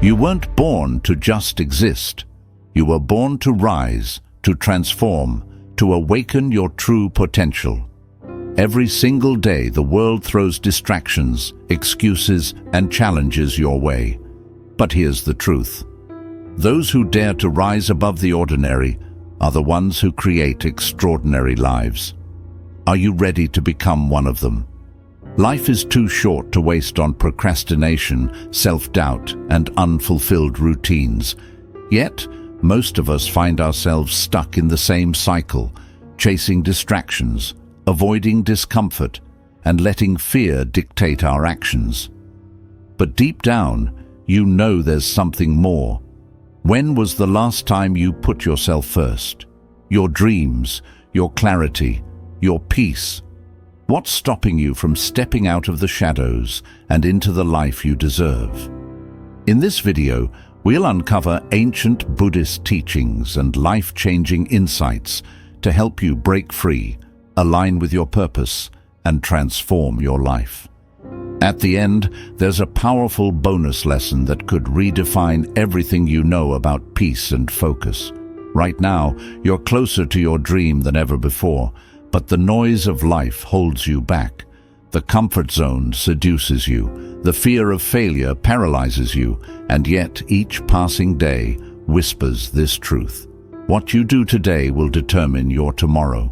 You weren't born to just exist. You were born to rise, to transform, to awaken your true potential. Every single day, the world throws distractions, excuses, and challenges your way. But here's the truth. Those who dare to rise above the ordinary are the ones who create extraordinary lives. Are you ready to become one of them? Life is too short to waste on procrastination, self-doubt, and unfulfilled routines. Yet, most of us find ourselves stuck in the same cycle, chasing distractions, avoiding discomfort, and letting fear dictate our actions. But deep down, you know there's something more. When was the last time you put yourself first? Your dreams, your clarity, your peace. What's stopping you from stepping out of the shadows and into the life you deserve? In this video, we'll uncover ancient Buddhist teachings and life-changing insights to help you break free, align with your purpose, and transform your life. At the end, there's a powerful bonus lesson that could redefine everything you know about peace and focus. Right now, you're closer to your dream than ever before, but the noise of life holds you back. The comfort zone seduces you. The fear of failure paralyzes you, and yet each passing day whispers this truth. What you do today will determine your tomorrow.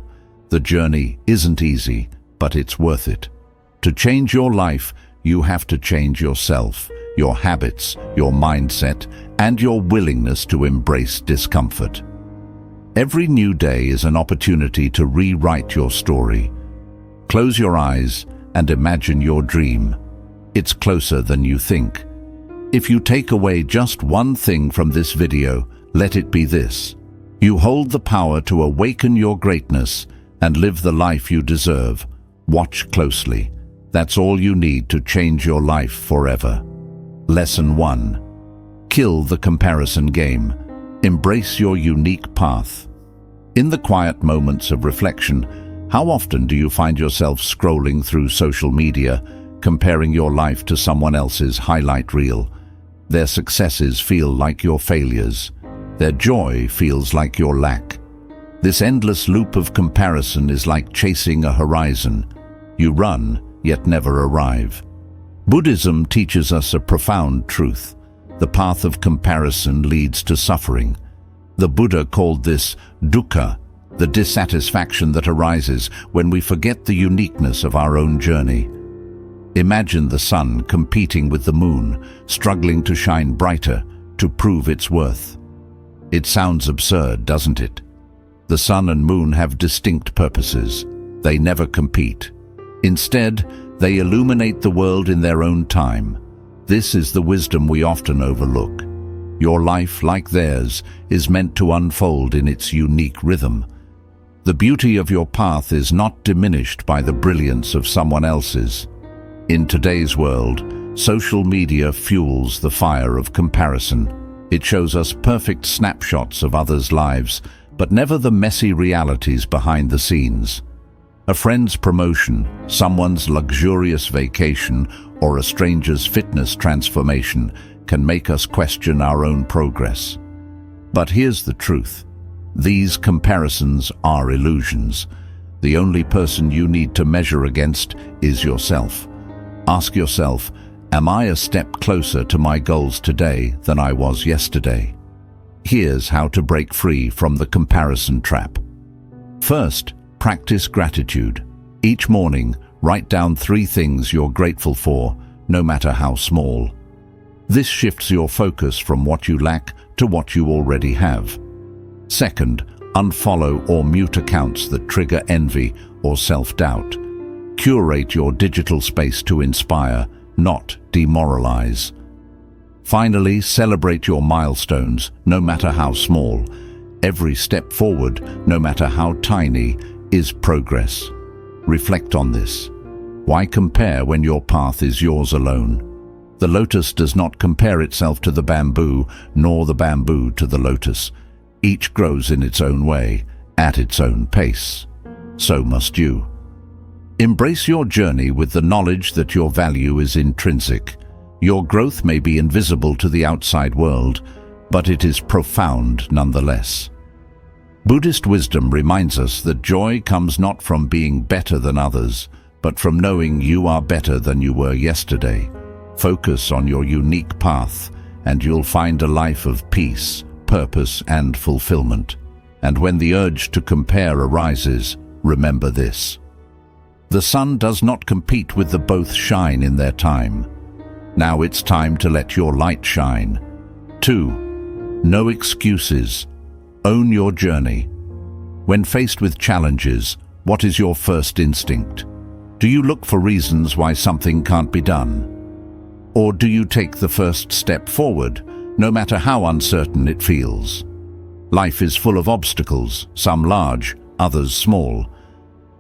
The journey isn't easy, but it's worth it. To change your life, you have to change yourself, your habits, your mindset, and your willingness to embrace discomfort. Every new day is an opportunity to rewrite your story. Close your eyes and imagine your dream. It's closer than you think. If you take away just one thing from this video, let it be this. You hold the power to awaken your greatness and live the life you deserve. Watch closely. That's all you need to change your life forever. Lesson 1. Kill the comparison game. Embrace your unique path. In the quiet moments of reflection, how often do you find yourself scrolling through social media, comparing your life to someone else's highlight reel? Their successes feel like your failures. Their joy feels like your lack. This endless loop of comparison is like chasing a horizon. You run, yet never arrive. Buddhism teaches us a profound truth. The path of comparison leads to suffering. The Buddha called this dukkha, the dissatisfaction that arises when we forget the uniqueness of our own journey. Imagine the sun competing with the moon, struggling to shine brighter, to prove its worth. It sounds absurd, doesn't it? The sun and moon have distinct purposes. They never compete. Instead, they illuminate the world in their own time. This is the wisdom we often overlook. Your life, like theirs, is meant to unfold in its unique rhythm. The beauty of your path is not diminished by the brilliance of someone else's. In today's world, social media fuels the fire of comparison. It shows us perfect snapshots of others' lives, but never the messy realities behind the scenes. A friend's promotion, someone's luxurious vacation, or a stranger's fitness transformation can make us question our own progress. But here's the truth. These comparisons are illusions. The only person you need to measure against is yourself. Ask yourself, am I a step closer to my goals today than I was yesterday? Here's how to break free from the comparison trap. First, practice gratitude. Each morning, write down 3 things you're grateful for, no matter how small. This shifts your focus from what you lack to what you already have. Second, unfollow or mute accounts that trigger envy or self-doubt. Curate your digital space to inspire, not demoralize. Finally, celebrate your milestones, no matter how small. Every step forward, no matter how tiny, is progress. Reflect on this. Why compare when your path is yours alone? The lotus does not compare itself to the bamboo, nor the bamboo to the lotus. Each grows in its own way, at its own pace. So must you. Embrace your journey with the knowledge that your value is intrinsic. Your growth may be invisible to the outside world, but it is profound nonetheless. Buddhist wisdom reminds us that joy comes not from being better than others, but from knowing you are better than you were yesterday. Focus on your unique path, and you'll find a life of peace, purpose, and fulfillment. And when the urge to compare arises, remember this: the sun does not compete with the both shine in their time. Now it's time to let your light shine. 2. No excuses. Own your journey. When faced with challenges, what is your first instinct? Do you look for reasons why something can't be done? Or do you take the first step forward, no matter how uncertain it feels? Life is full of obstacles, some large, others small.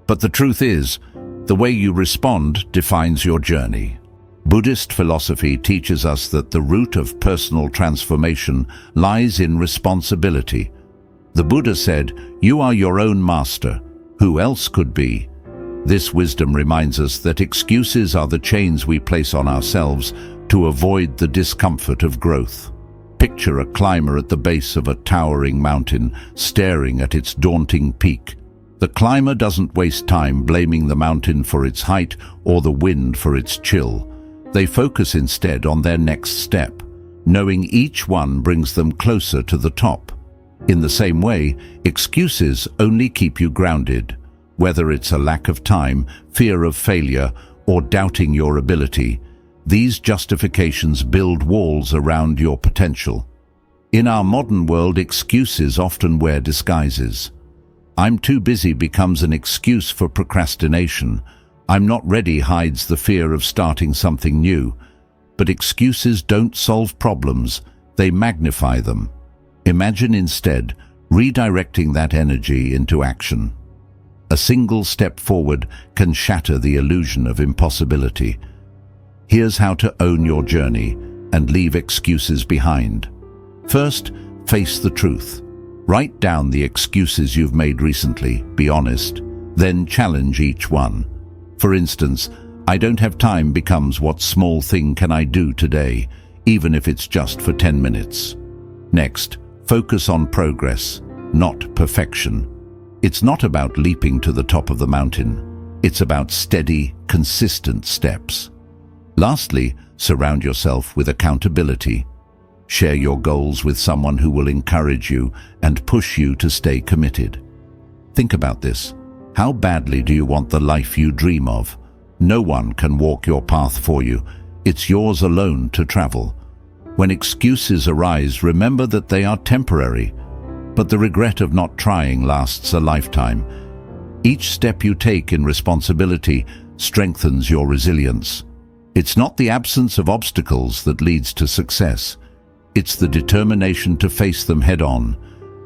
But the truth is, the way you respond defines your journey. Buddhist philosophy teaches us that the root of personal transformation lies in responsibility. The Buddha said, "You are your own master. Who else could be?" This wisdom reminds us that excuses are the chains we place on ourselves to avoid the discomfort of growth. Picture a climber at the base of a towering mountain, staring at its daunting peak. The climber doesn't waste time blaming the mountain for its height or the wind for its chill. They focus instead on their next step, knowing each one brings them closer to the top. In the same way, excuses only keep you grounded. Whether it's a lack of time, fear of failure, or doubting your ability, these justifications build walls around your potential. In our modern world, excuses often wear disguises. "I'm too busy" becomes an excuse for procrastination. "I'm not ready" hides the fear of starting something new. But excuses don't solve problems, they magnify them. Imagine instead redirecting that energy into action. A single step forward can shatter the illusion of impossibility. Here's how to own your journey and leave excuses behind. First, face the truth. Write down the excuses you've made recently, be honest, then challenge each one. For instance, "I don't have time" becomes "what small thing can I do today, even if it's just for 10 minutes. Next, focus on progress, not perfection. It's not about leaping to the top of the mountain. It's about steady, consistent steps. Lastly, surround yourself with accountability. Share your goals with someone who will encourage you and push you to stay committed. Think about this. How badly do you want the life you dream of? No one can walk your path for you. It's yours alone to travel. When excuses arise, remember that they are temporary, but the regret of not trying lasts a lifetime. Each step you take in responsibility strengthens your resilience. It's not the absence of obstacles that leads to success. It's the determination to face them head-on.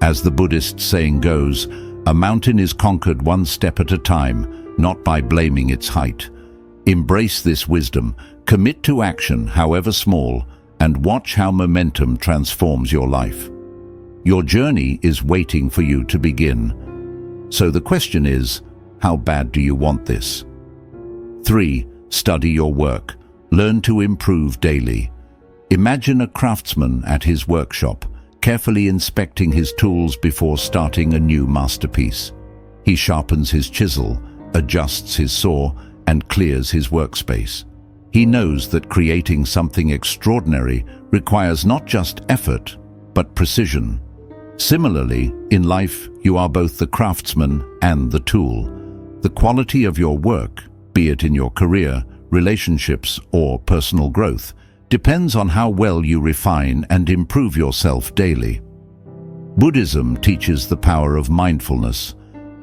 As the Buddhist saying goes, "A mountain is conquered one step at a time, not by blaming its height." Embrace this wisdom, commit to action, however small, and watch how momentum transforms your life. Your journey is waiting for you to begin. So the question is, how bad do you want this? 3. Study your work. Learn to improve daily. Imagine a craftsman at his workshop, carefully inspecting his tools before starting a new masterpiece. He sharpens his chisel, adjusts his saw, and clears his workspace. He knows that creating something extraordinary requires not just effort, but precision. Similarly, in life, you are both the craftsman and the tool. The quality of your work, be it in your career, relationships, or personal growth, depends on how well you refine and improve yourself daily. Buddhism teaches the power of mindfulness,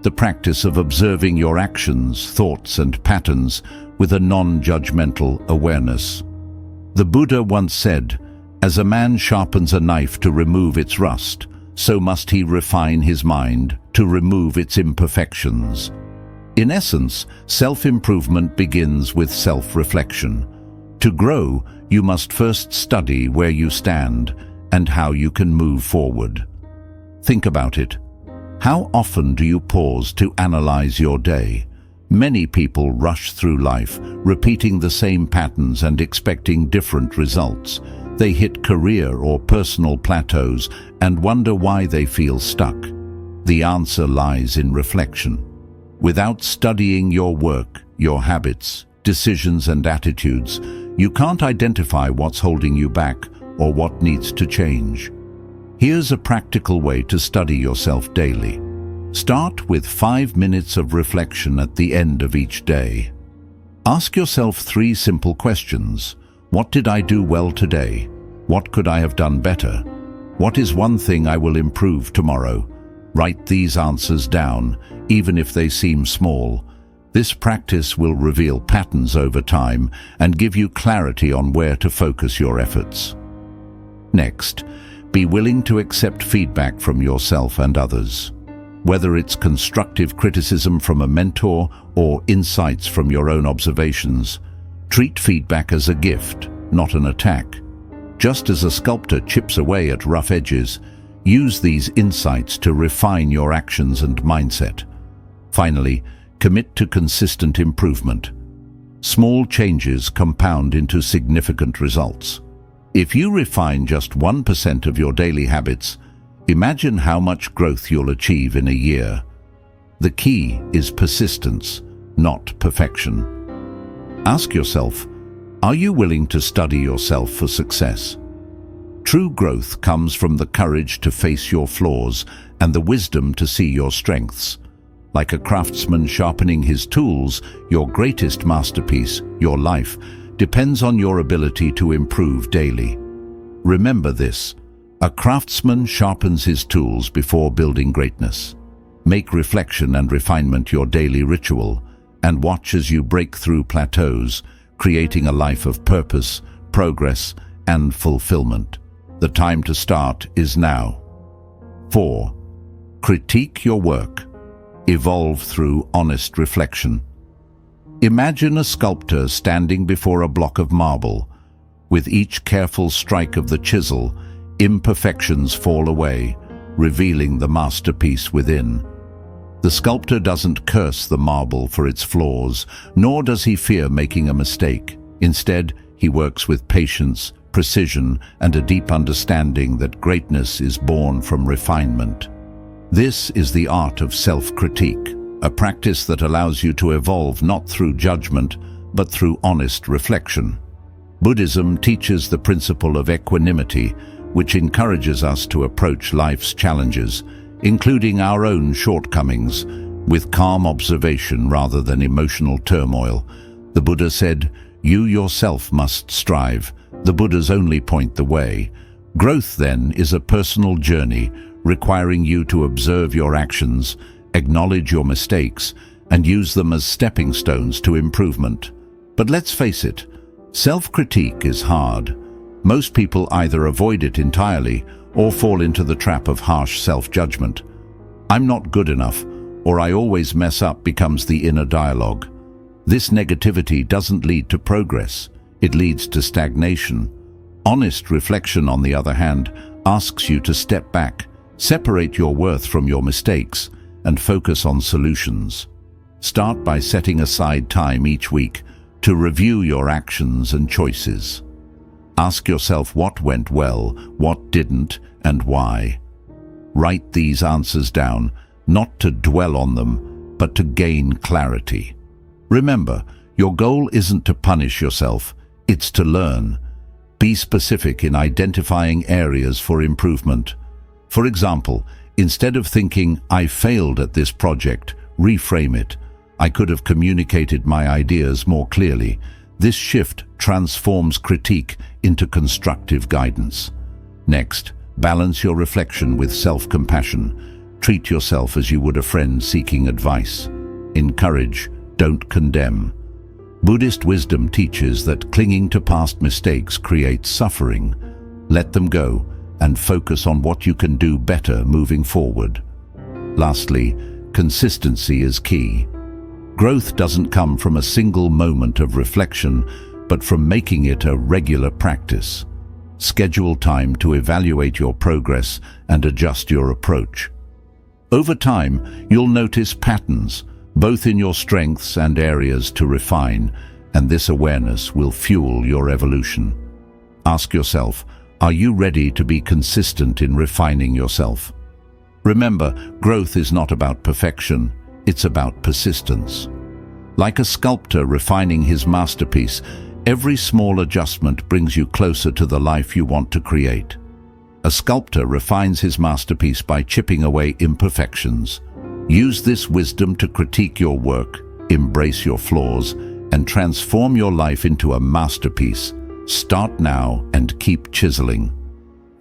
the practice of observing your actions, thoughts, and patterns with a non-judgmental awareness. The Buddha once said, "As a man sharpens a knife to remove its rust, so must he refine his mind to remove its imperfections." In essence, self-improvement begins with self-reflection. To grow, you must first study where you stand and how you can move forward. Think about it. How often do you pause to analyze your day? Many people rush through life, repeating the same patterns and expecting different results. They hit career or personal plateaus and wonder why they feel stuck. The answer lies in reflection. Without studying your work, your habits, decisions and attitudes, you can't identify what's holding you back or what needs to change. Here's a practical way to study yourself daily. Start with 5 minutes of reflection at the end of each day. Ask yourself 3 simple questions. What did I do well today? What could I have done better? What is one thing I will improve tomorrow? Write these answers down, even if they seem small. This practice will reveal patterns over time and give you clarity on where to focus your efforts. Next, be willing to accept feedback from yourself and others. Whether it's constructive criticism from a mentor or insights from your own observations, treat feedback as a gift, not an attack. Just as a sculptor chips away at rough edges, use these insights to refine your actions and mindset. Finally, commit to consistent improvement. Small changes compound into significant results. If you refine just 1% of your daily habits, imagine how much growth you'll achieve in a year. The key is persistence, not perfection. Ask yourself, are you willing to study yourself for success? True growth comes from the courage to face your flaws and the wisdom to see your strengths. Like a craftsman sharpening his tools, your greatest masterpiece, your life, depends on your ability to improve daily. Remember this. A craftsman sharpens his tools before building greatness. Make reflection and refinement your daily ritual, and watch as you break through plateaus, creating a life of purpose, progress, and fulfillment. The time to start is now. 4. Critique your work. Evolve through honest reflection. Imagine a sculptor standing before a block of marble. With each careful strike of the chisel, imperfections fall away, revealing the masterpiece within. The sculptor doesn't curse the marble for its flaws, nor does he fear making a mistake. Instead, he works with patience, precision, and a deep understanding that greatness is born from refinement. This is the art of self-critique, a practice that allows you to evolve not through judgment, but through honest reflection. Buddhism teaches the principle of equanimity, which encourages us to approach life's challenges, including our own shortcomings, with calm observation rather than emotional turmoil. The Buddha said, "You yourself must strive. The Buddhas only point the way." Growth, then, is a personal journey, requiring you to observe your actions, acknowledge your mistakes, and use them as stepping stones to improvement. But let's face it, self-critique is hard. Most people either avoid it entirely or fall into the trap of harsh self-judgment. "I'm not good enough," or "I always mess up" becomes the inner dialogue. This negativity doesn't lead to progress, it leads to stagnation. Honest reflection, on the other hand, asks you to step back, separate your worth from your mistakes, and focus on solutions. Start by setting aside time each week to review your actions and choices. Ask yourself what went well, what didn't, and why. Write these answers down, not to dwell on them, but to gain clarity. Remember, your goal isn't to punish yourself, it's to learn. Be specific in identifying areas for improvement. For example, instead of thinking, "I failed at this project," reframe it, "I could have communicated my ideas more clearly." This shift transforms critique into constructive guidance. Next, balance your reflection with self-compassion. Treat yourself as you would a friend seeking advice. Encourage, don't condemn. Buddhist wisdom teaches that clinging to past mistakes creates suffering. Let them go and focus on what you can do better moving forward. Lastly, consistency is key. Growth doesn't come from a single moment of reflection, but from making it a regular practice. Schedule time to evaluate your progress and adjust your approach. Over time, you'll notice patterns, both in your strengths and areas to refine, and this awareness will fuel your evolution. Ask yourself, are you ready to be consistent in refining yourself? Remember, growth is not about perfection, it's about persistence. Like a sculptor refining his masterpiece, every small adjustment brings you closer to the life you want to create. A sculptor refines his masterpiece by chipping away imperfections. Use this wisdom to critique your work, embrace your flaws, and transform your life into a masterpiece. Start now and keep chiseling.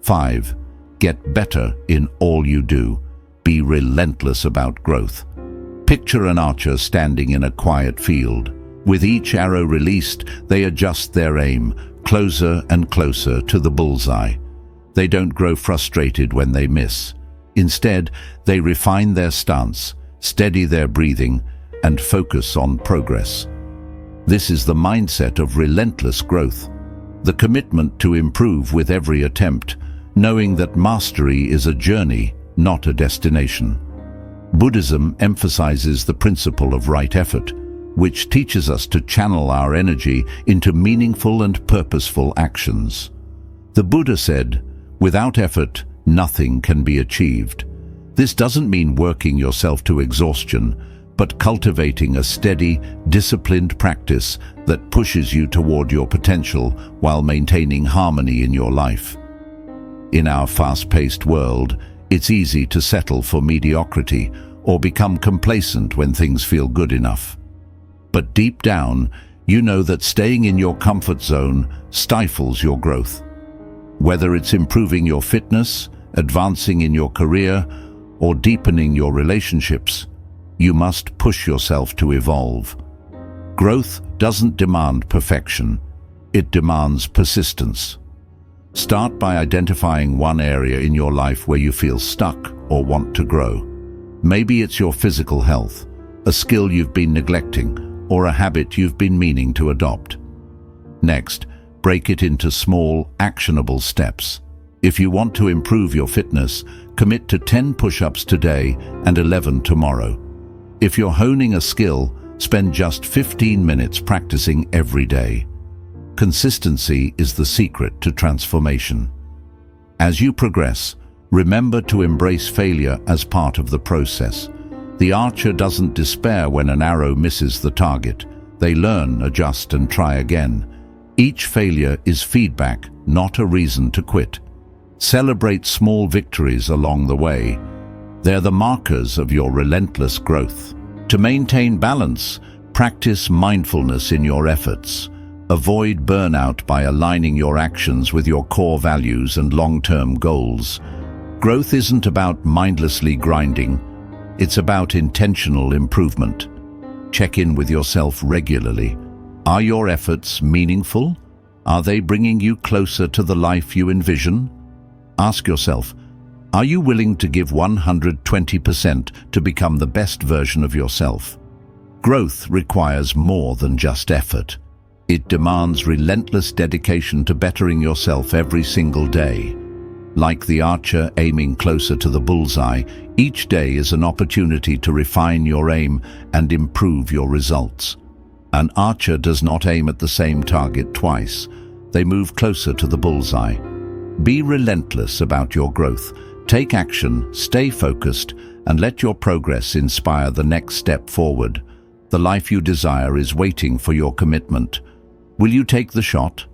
5. Get better in all you do. Be relentless about growth. Picture an archer standing in a quiet field. With each arrow released, they adjust their aim, closer and closer to the bullseye. They don't grow frustrated when they miss. Instead, they refine their stance, steady their breathing, and focus on progress. This is the mindset of relentless growth, the commitment to improve with every attempt, knowing that mastery is a journey, not a destination. Buddhism emphasizes the principle of right effort, which teaches us to channel our energy into meaningful and purposeful actions. The Buddha said, "Without effort, nothing can be achieved." This doesn't mean working yourself to exhaustion, but cultivating a steady, disciplined practice that pushes you toward your potential while maintaining harmony in your life. In our fast-paced world, it's easy to settle for mediocrity or become complacent when things feel good enough. But deep down, you know that staying in your comfort zone stifles your growth. Whether it's improving your fitness, advancing in your career, or deepening your relationships, you must push yourself to evolve. Growth doesn't demand perfection, it demands persistence. Start by identifying one area in your life where you feel stuck or want to grow. Maybe it's your physical health, a skill you've been neglecting, or a habit you've been meaning to adopt. Next, break it into small, actionable steps. If you want to improve your fitness, commit to 10 push-ups today and 11 tomorrow. If you're honing a skill, spend just 15 minutes practicing every day. Consistency is the secret to transformation. As you progress, remember to embrace failure as part of the process. The archer doesn't despair when an arrow misses the target. They learn, adjust, and try again. Each failure is feedback, not a reason to quit. Celebrate small victories along the way. They're the markers of your relentless growth. To maintain balance, practice mindfulness in your efforts. Avoid burnout by aligning your actions with your core values and long-term goals. Growth isn't about mindlessly grinding. It's about intentional improvement. Check in with yourself regularly. Are your efforts meaningful? Are they bringing you closer to the life you envision? Ask yourself, are you willing to give 120% to become the best version of yourself? Growth requires more than just effort. It demands relentless dedication to bettering yourself every single day. Like the archer aiming closer to the bullseye, each day is an opportunity to refine your aim and improve your results. An archer does not aim at the same target twice. They move closer to the bullseye. Be relentless about your growth. Take action, stay focused, and let your progress inspire the next step forward. The life you desire is waiting for your commitment. Will you take the shot?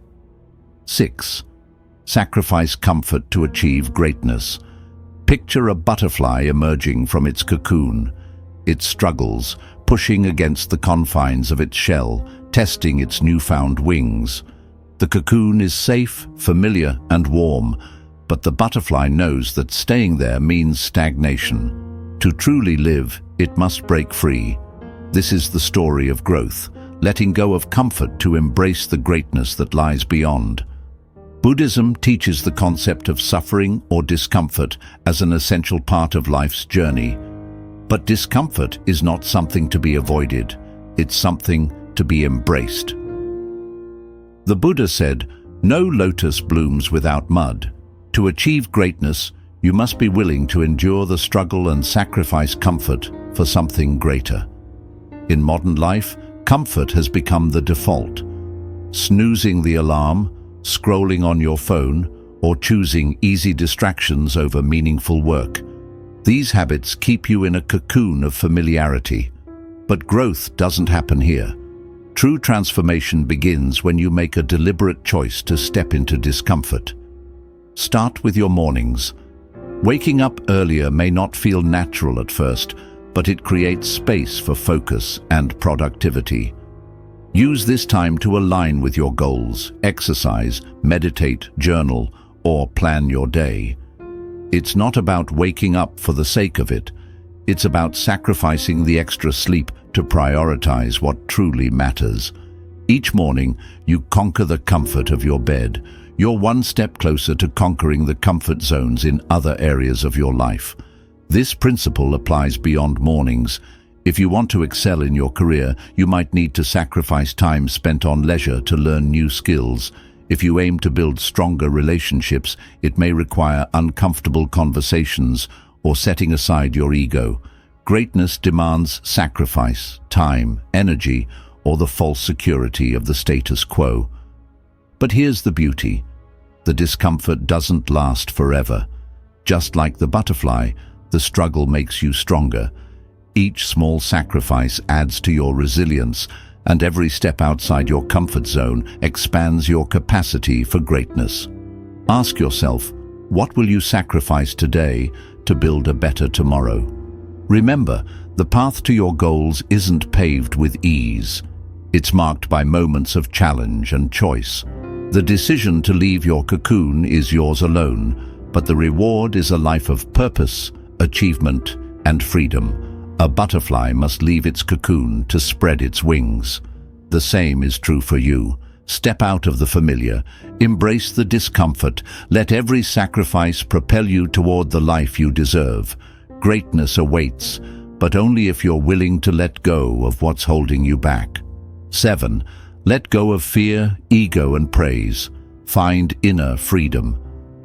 6. Sacrifice comfort to achieve greatness. Picture a butterfly emerging from its cocoon. It struggles, pushing against the confines of its shell, testing its newfound wings. The cocoon is safe, familiar, and warm, but the butterfly knows that staying there means stagnation. To truly live, it must break free. This is the story of growth, letting go of comfort to embrace the greatness that lies beyond. Buddhism teaches the concept of suffering or discomfort as an essential part of life's journey. But discomfort is not something to be avoided, it's something to be embraced. The Buddha said, "No lotus blooms without mud." To achieve greatness, you must be willing to endure the struggle and sacrifice comfort for something greater. In modern life, comfort has become the default. Snoozing the alarm, scrolling on your phone, or choosing easy distractions over meaningful work. These habits keep you in a cocoon of familiarity. But growth doesn't happen here. True transformation begins when you make a deliberate choice to step into discomfort. Start with your mornings. Waking up earlier may not feel natural at first, but it creates space for focus and productivity. Use this time to align with your goals, exercise, meditate, journal, or plan your day. It's not about waking up for the sake of it. It's about sacrificing the extra sleep to prioritize what truly matters. Each morning, you conquer the comfort of your bed. You're one step closer to conquering the comfort zones in other areas of your life. This principle applies beyond mornings. If you want to excel in your career, you might need to sacrifice time spent on leisure to learn new skills. If you aim to build stronger relationships, it may require uncomfortable conversations or setting aside your ego. Greatness demands sacrifice, time, energy, or the false security of the status quo. But here's the beauty. The discomfort doesn't last forever. Just like the butterfly, the struggle makes you stronger. Each small sacrifice adds to your resilience, and every step outside your comfort zone expands your capacity for greatness. Ask yourself, what will you sacrifice today to build a better tomorrow? Remember, the path to your goals isn't paved with ease. It's marked by moments of challenge and choice. The decision to leave your cocoon is yours alone, but the reward is a life of purpose, achievement, and freedom. A butterfly must leave its cocoon to spread its wings. The same is true for you. Step out of the familiar, embrace the discomfort, let every sacrifice propel you toward the life you deserve. Greatness awaits, but only if you're willing to let go of what's holding you back. 7. Let go of fear, ego, and praise. Find inner freedom.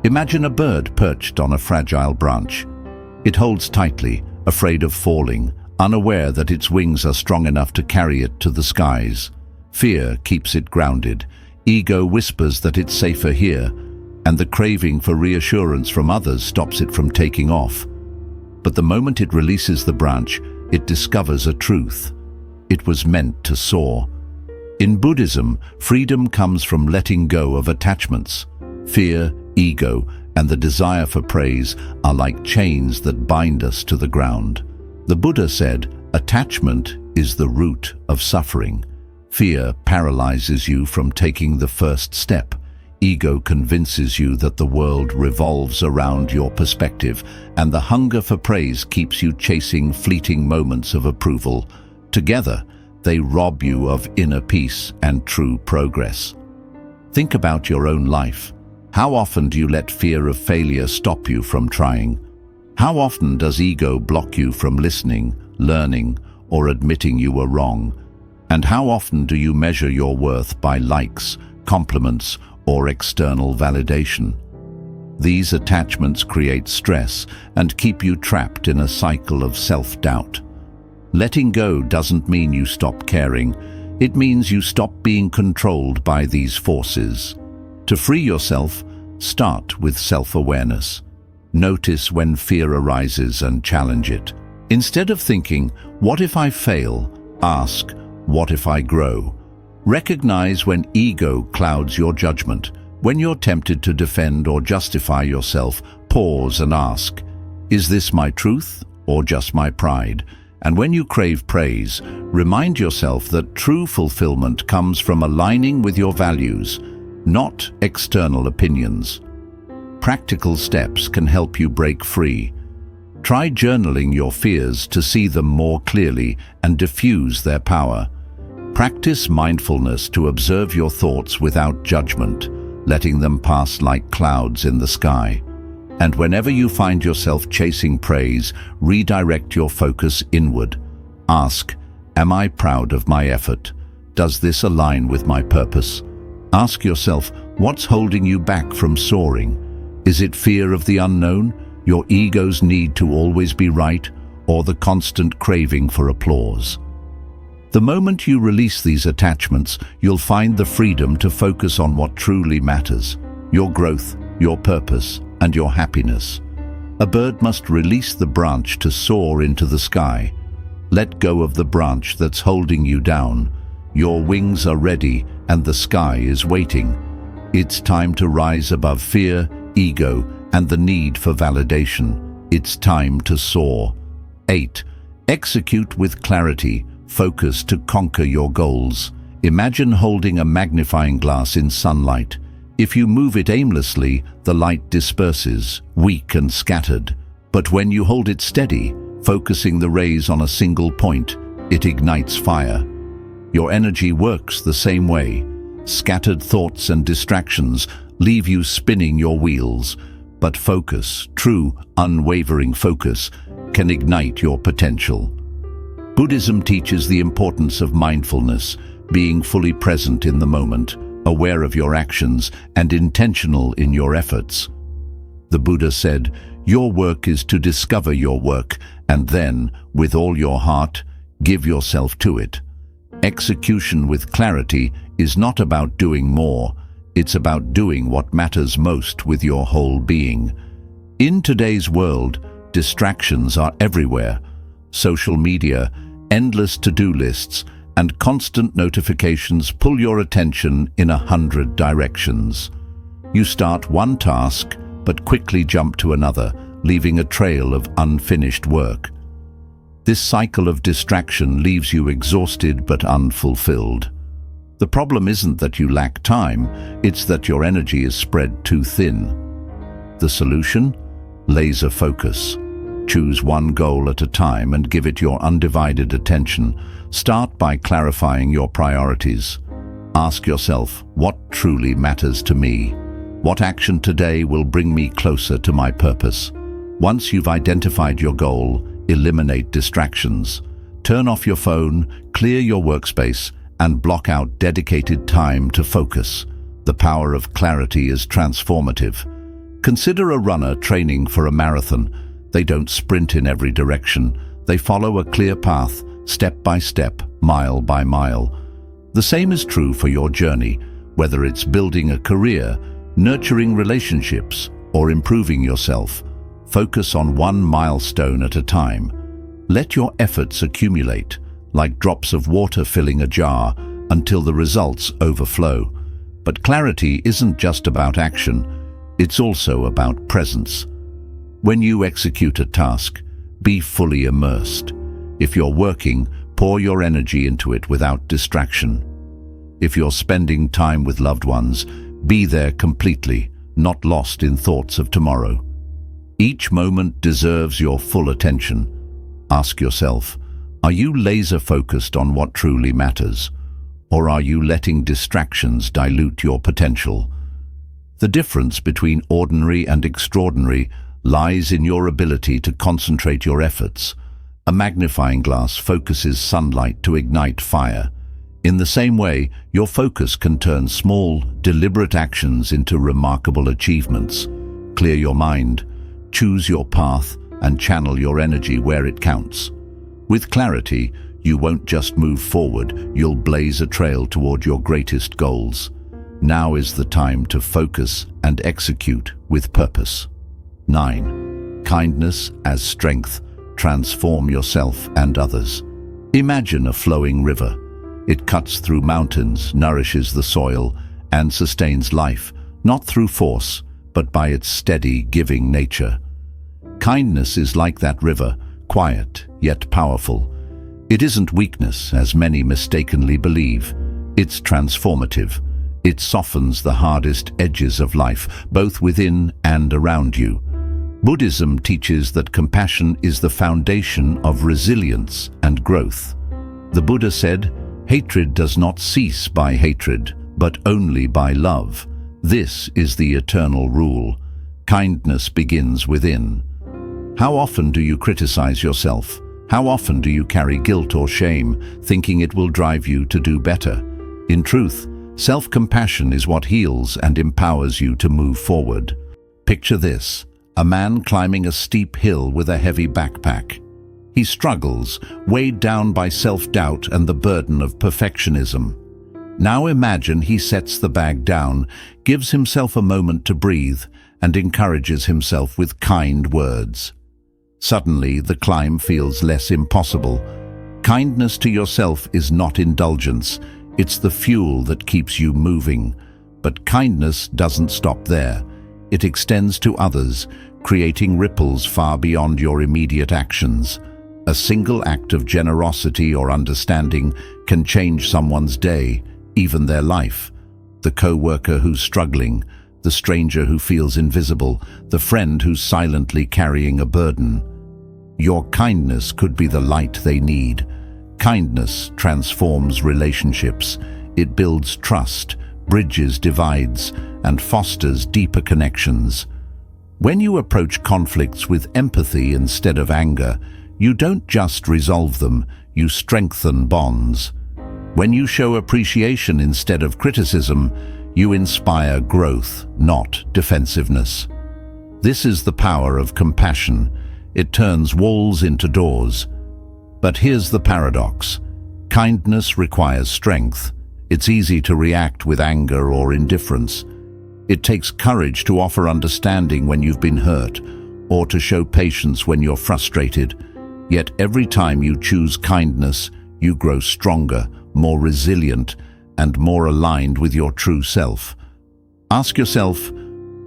Imagine a bird perched on a fragile branch. It holds tightly, afraid of falling, unaware that its wings are strong enough to carry it to the skies. Fear keeps it grounded. Ego whispers that it's safer here, and the craving for reassurance from others stops it from taking off. But the moment it releases the branch, it discovers a truth. It was meant to soar. In Buddhism, freedom comes from letting go of attachments. Fear, ego, and the desire for praise are like chains that bind us to the ground. The Buddha said, attachment is the root of suffering. Fear paralyzes you from taking the first step. Ego convinces you that the world revolves around your perspective, and the hunger for praise keeps you chasing fleeting moments of approval. Together, they rob you of inner peace and true progress. Think about your own life. How often do you let fear of failure stop you from trying? How often does ego block you from listening, learning, or admitting you were wrong? And how often do you measure your worth by likes, compliments, or external validation? These attachments create stress and keep you trapped in a cycle of self-doubt. Letting go doesn't mean you stop caring. It means you stop being controlled by these forces. To free yourself, start with self-awareness. Notice when fear arises and challenge it. Instead of thinking, "What if I fail?" ask, "What if I grow?" Recognize when ego clouds your judgment. When you're tempted to defend or justify yourself, pause and ask, "Is this my truth or just my pride?" And when you crave praise, remind yourself that true fulfillment comes from aligning with your values, not external opinions. Practical steps can help you break free. Try journaling your fears to see them more clearly and diffuse their power. Practice mindfulness to observe your thoughts without judgment, letting them pass like clouds in the sky. And whenever you find yourself chasing praise, redirect your focus inward. Ask, "Am I proud of my effort? Does this align with my purpose?" Ask yourself, what's holding you back from soaring? Is it fear of the unknown, your ego's need to always be right, or the constant craving for applause? The moment you release these attachments, you'll find the freedom to focus on what truly matters: your growth, your purpose, and your happiness. A bird must release the branch to soar into the sky. Let go of the branch that's holding you down. Your wings are ready and the sky is waiting. It's time to rise above fear, ego, and the need for validation. It's time to soar. 8. Execute with clarity. Focus to conquer your goals. Imagine holding a magnifying glass in sunlight. If you move it aimlessly, the light disperses, weak and scattered. But when you hold it steady, focusing the rays on a single point, it ignites fire. Your energy works the same way. Scattered thoughts and distractions leave you spinning your wheels, but focus, true, unwavering focus, can ignite your potential. Buddhism teaches the importance of mindfulness, being fully present in the moment, aware of your actions, and intentional in your efforts. The Buddha said, "Your work is to discover your work, and then, with all your heart, give yourself to it." Execution with clarity is not about doing more, it's about doing what matters most with your whole being. In today's world, distractions are everywhere. Social media, endless to-do lists, and constant notifications pull your attention in 100 directions. You start one task, but quickly jump to another, leaving a trail of unfinished work. This cycle of distraction leaves you exhausted but unfulfilled. The problem isn't that you lack time, it's that your energy is spread too thin. The solution? Laser focus. Choose one goal at a time and give it your undivided attention. Start by clarifying your priorities. Ask yourself, what truly matters to me? What action today will bring me closer to my purpose? Once you've identified your goal, eliminate distractions. Turn off your phone, clear your workspace, and block out dedicated time to focus. The power of clarity is transformative. Consider a runner training for a marathon. They don't sprint in every direction. They follow a clear path, step by step, mile by mile. The same is true for your journey, whether it's building a career, nurturing relationships, or improving yourself. Focus on one milestone at a time. Let your efforts accumulate, like drops of water filling a jar, until the results overflow. But clarity isn't just about action, it's also about presence. When you execute a task, be fully immersed. If you're working, pour your energy into it without distraction. If you're spending time with loved ones, be there completely, not lost in thoughts of tomorrow. Each moment deserves your full attention. Ask yourself, are you laser-focused on what truly matters? Or are you letting distractions dilute your potential? The difference between ordinary and extraordinary lies in your ability to concentrate your efforts. A magnifying glass focuses sunlight to ignite fire. In the same way, your focus can turn small, deliberate actions into remarkable achievements. Clear your mind, choose your path, and channel your energy where it counts. With clarity, you won't just move forward, you'll blaze a trail toward your greatest goals. Now is the time to focus and execute with purpose. 9. Kindness as strength. Transform yourself and others. Imagine a flowing river. It cuts through mountains, nourishes the soil, and sustains life, not through force, but by its steady, giving nature. Kindness is like that river, quiet yet powerful. It isn't weakness, as many mistakenly believe. It's transformative. It softens the hardest edges of life, both within and around you. Buddhism teaches that compassion is the foundation of resilience and growth. The Buddha said, "Hatred does not cease by hatred, but only by love. This is the eternal rule. Kindness begins within." How often do you criticize yourself? How often do you carry guilt or shame, thinking it will drive you to do better? In truth, self-compassion is what heals and empowers you to move forward. Picture this: a man climbing a steep hill with a heavy backpack. He struggles, weighed down by self-doubt and the burden of perfectionism. Now imagine he sets the bag down, gives himself a moment to breathe, and encourages himself with kind words. Suddenly, the climb feels less impossible. Kindness to yourself is not indulgence, it's the fuel that keeps you moving. But kindness doesn't stop there. It extends to others, creating ripples far beyond your immediate actions. A single act of generosity or understanding can change someone's day, even their life. The co-worker who's struggling, the stranger who feels invisible, the friend who's silently carrying a burden. Your kindness could be the light they need. Kindness transforms relationships. It builds trust, bridges divides, and fosters deeper connections. When you approach conflicts with empathy instead of anger, you don't just resolve them, you strengthen bonds. When you show appreciation instead of criticism, you inspire growth, not defensiveness. This is the power of compassion. It turns walls into doors. But here's the paradox. Kindness requires strength. It's easy to react with anger or indifference. It takes courage to offer understanding when you've been hurt, or to show patience when you're frustrated. Yet every time you choose kindness, you grow stronger, more resilient, and more aligned with your true self. Ask yourself,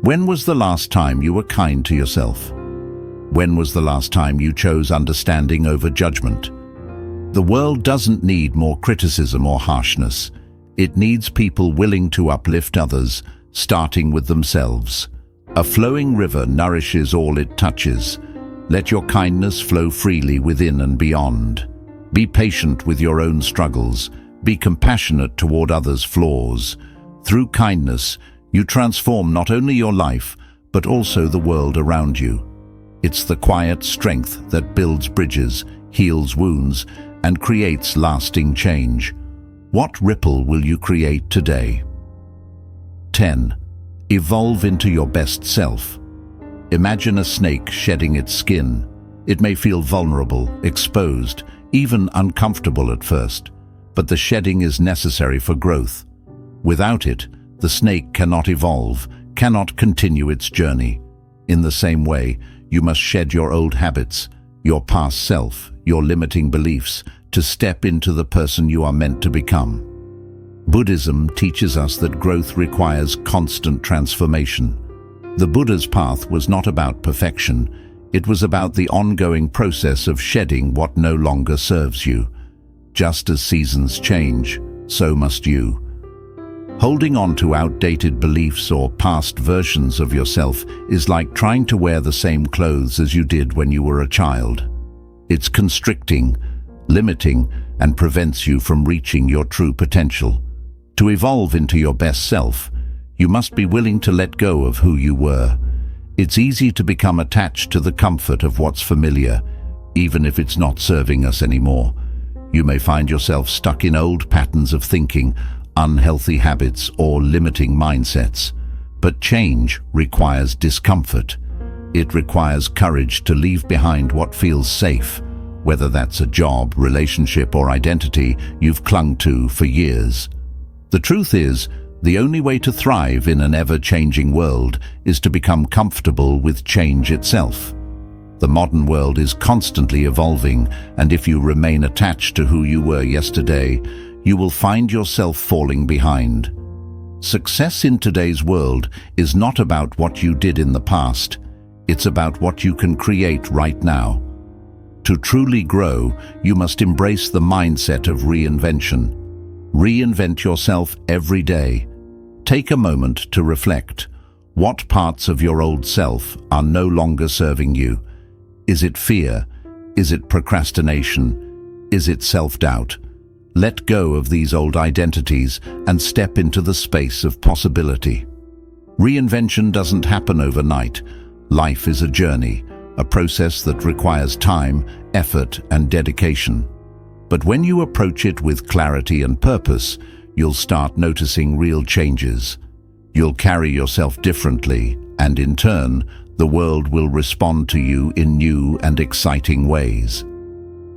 when was the last time you were kind to yourself? When was the last time you chose understanding over judgment? The world doesn't need more criticism or harshness. It needs people willing to uplift others, starting with themselves. A flowing river nourishes all it touches. Let your kindness flow freely within and beyond. Be patient with your own struggles. Be compassionate toward others' flaws. Through kindness, you transform not only your life, but also the world around you. It's the quiet strength that builds bridges, heals wounds, and creates lasting change. What ripple will you create today? 10. Evolve into your best self. Imagine a snake shedding its skin. It may feel vulnerable, exposed, even uncomfortable at first, but the shedding is necessary for growth. Without it, the snake cannot evolve, cannot continue its journey. In the same way, you must shed your old habits, your past self, your limiting beliefs, to step into the person you are meant to become. Buddhism teaches us that growth requires constant transformation. The Buddha's path was not about perfection. It was about the ongoing process of shedding what no longer serves you. Just as seasons change, so must you. Holding on to outdated beliefs or past versions of yourself is like trying to wear the same clothes as you did when you were a child. It's constricting, limiting, and prevents you from reaching your true potential. To evolve into your best self, you must be willing to let go of who you were. It's easy to become attached to the comfort of what's familiar, even if it's not serving us anymore. You may find yourself stuck in old patterns of thinking, unhealthy habits, or limiting mindsets. But change requires discomfort. It requires courage to leave behind what feels safe, whether that's a job, relationship, or identity you've clung to for years. The truth is, the only way to thrive in an ever-changing world is to become comfortable with change itself. The modern world is constantly evolving, and if you remain attached to who you were yesterday, you will find yourself falling behind. Success in today's world is not about what you did in the past. It's about what you can create right now. To truly grow, you must embrace the mindset of reinvention. Reinvent yourself every day. Take a moment to reflect. What parts of your old self are no longer serving you? Is it fear? Is it procrastination? Is it self-doubt? Let go of these old identities and step into the space of possibility. Reinvention doesn't happen overnight. Life is a journey, a process that requires time, effort, and dedication. But when you approach it with clarity and purpose, you'll start noticing real changes. You'll carry yourself differently, and in turn, the world will respond to you in new and exciting ways.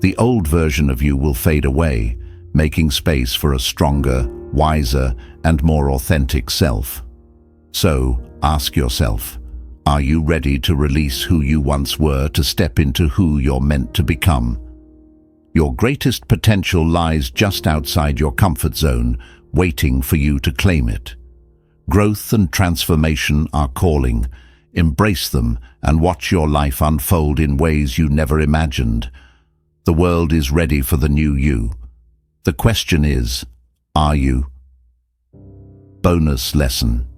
The old version of you will fade away, making space for a stronger, wiser, and more authentic self. So, ask yourself, are you ready to release who you once were to step into who you're meant to become? Your greatest potential lies just outside your comfort zone, waiting for you to claim it. Growth and transformation are calling. Embrace them and watch your life unfold in ways you never imagined. The world is ready for the new you. The question is, are you? Bonus lesson.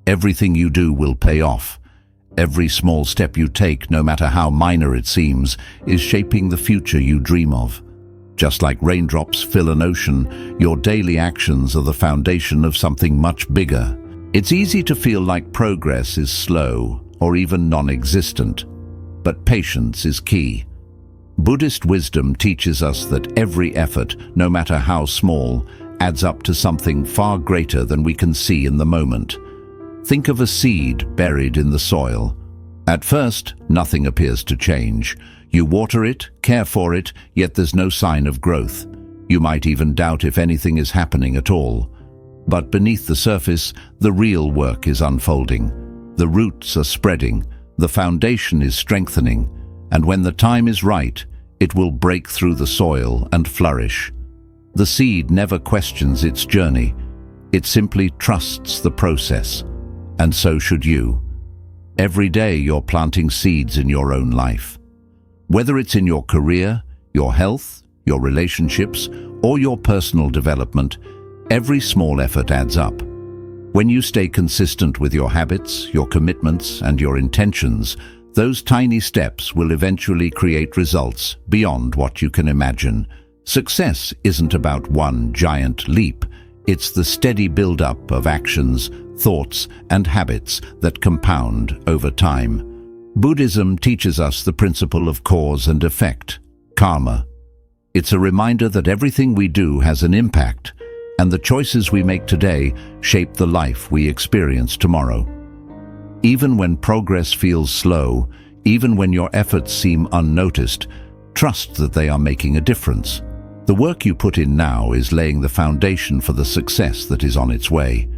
Everything you do will pay off. Every small step you take, no matter how minor it seems, is shaping the future you dream of. Just like raindrops fill an ocean, your daily actions are the foundation of something much bigger. It's easy to feel like progress is slow or even non-existent, but patience is key. Buddhist wisdom teaches us that every effort, no matter how small, adds up to something far greater than we can see in the moment. Think of a seed buried in the soil. At first, nothing appears to change. You water it, care for it, yet there's no sign of growth. You might even doubt if anything is happening at all. But beneath the surface, the real work is unfolding. The roots are spreading, the foundation is strengthening, and when the time is right, it will break through the soil and flourish. The seed never questions its journey. It simply trusts the process. And so should you. Every day you're planting seeds in your own life. Whether it's in your career, your health, your relationships, or your personal development, every small effort adds up. When you stay consistent with your habits, your commitments, and your intentions, those tiny steps will eventually create results beyond what you can imagine. Success isn't about one giant leap. It's the steady build-up of actions, thoughts, and habits that compound over time. Buddhism teaches us the principle of cause and effect, karma. It's a reminder that everything we do has an impact, and the choices we make today shape the life we experience tomorrow. Even when progress feels slow, even when your efforts seem unnoticed, trust that they are making a difference. The work you put in now is laying the foundation for the success that is on its way.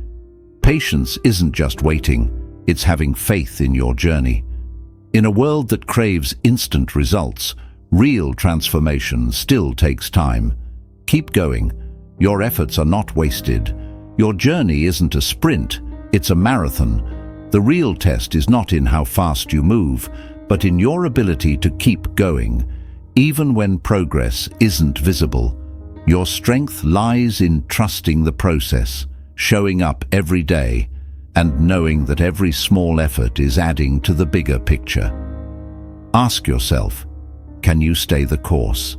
Patience isn't just waiting, it's having faith in your journey. In a world that craves instant results, real transformation still takes time. Keep going. Your efforts are not wasted. Your journey isn't a sprint, it's a marathon. The real test is not in how fast you move, but in your ability to keep going, even when progress isn't visible. Your strength lies in trusting the process, showing up every day, and knowing that every small effort is adding to the bigger picture. Ask yourself, can you stay the course?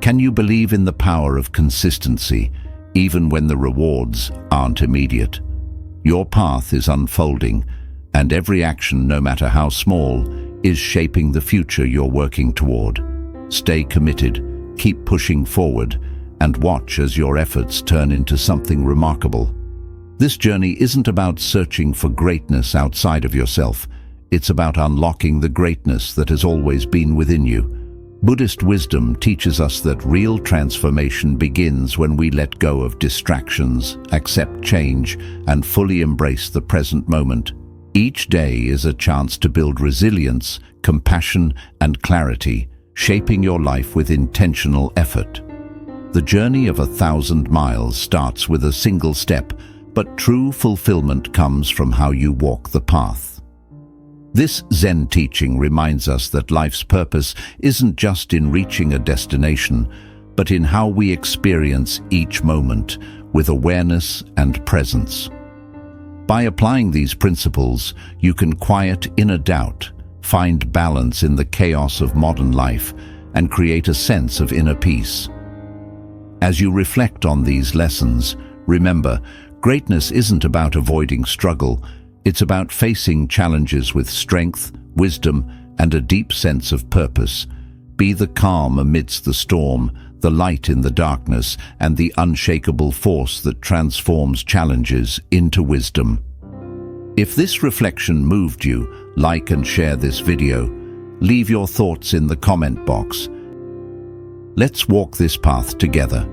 Can you believe in the power of consistency, even when the rewards aren't immediate? Your path is unfolding, and every action, no matter how small, is shaping the future you're working toward. Stay committed, keep pushing forward, and watch as your efforts turn into something remarkable. This journey isn't about searching for greatness outside of yourself. It's about unlocking the greatness that has always been within you. Buddhist wisdom teaches us that real transformation begins when we let go of distractions, accept change, and fully embrace the present moment. Each day is a chance to build resilience, compassion, and clarity, shaping your life with intentional effort. The journey of 1,000 miles starts with a single step, but true fulfillment comes from how you walk the path. This Zen teaching reminds us that life's purpose isn't just in reaching a destination, but in how we experience each moment with awareness and presence. By applying these principles, you can quiet inner doubt, find balance in the chaos of modern life, and create a sense of inner peace. As you reflect on these lessons, remember, greatness isn't about avoiding struggle. It's about facing challenges with strength, wisdom, and a deep sense of purpose. Be the calm amidst the storm, the light in the darkness, and the unshakable force that transforms challenges into wisdom. If this reflection moved you, like and share this video. Leave your thoughts in the comment box. Let's walk this path together.